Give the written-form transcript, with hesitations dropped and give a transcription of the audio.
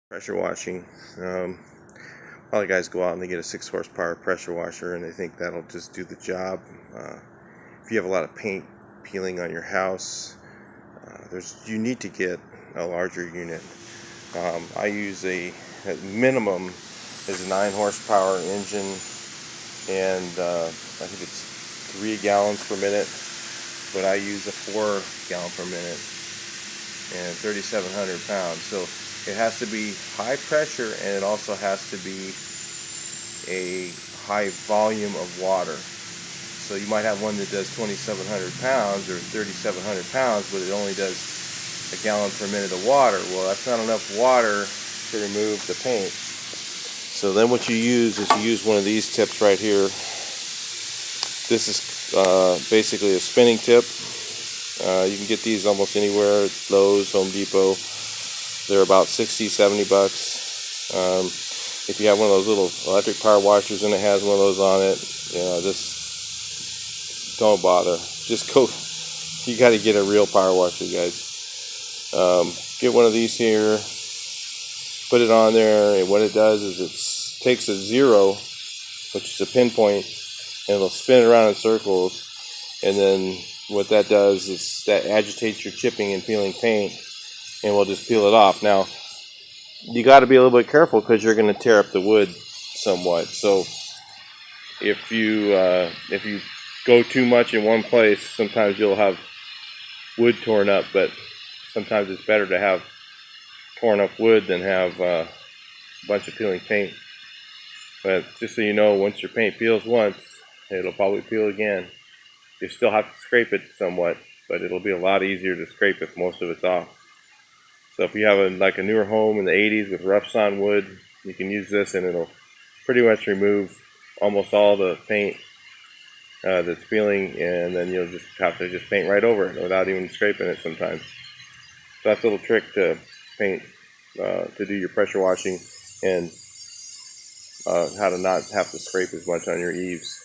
Pressure washing. A lot of guys go out and they get a 6 horsepower pressure washer and they think that'll just do the job. If you have a lot of paint peeling on your house, you need to get a larger unit. I use at minimum is a 9 horsepower engine, and I think it's 3 gallons per minute, but I use a 4 gallon per minute and 3,700 pounds. So it has to be high pressure, and it also has to be a high volume of water. So you might have one that does 2,700 pounds or 3,700 pounds, but it only does a gallon per minute of water. Well, that's not enough water to remove the paint. So then what you use is you use one of these tips right here. This is basically a spinning tip. You can get these almost anywhere, Lowe's, Home Depot. They're about 60, 70 bucks. If you have one of those little electric power washers and it has one of those on it, just don't bother. Just go. You got to get a real power washer, guys. Get one of these here, put it on there, and what it does is it takes a 0, which is a pinpoint, and it'll spin it around in circles, and then what that does is that agitates your chipping and peeling paint, and we'll just peel it off. Now, you got to be a little bit careful because you're going to tear up the wood somewhat. So if you go too much in one place, sometimes you'll have wood torn up, but sometimes it's better to have torn up wood than have a bunch of peeling paint. But just so you know, once your paint peels once, it'll probably peel again. You still have to scrape it somewhat, but it'll be a lot easier to scrape if most of it's off. So if you have a newer home in the 80s with rough sawn wood, you can use this and it'll pretty much remove almost all the paint that's peeling, and then you'll just have to just paint right over it without even scraping it sometimes. So that's a little trick to paint, to do your pressure washing, and how to not have to scrape as much on your eaves.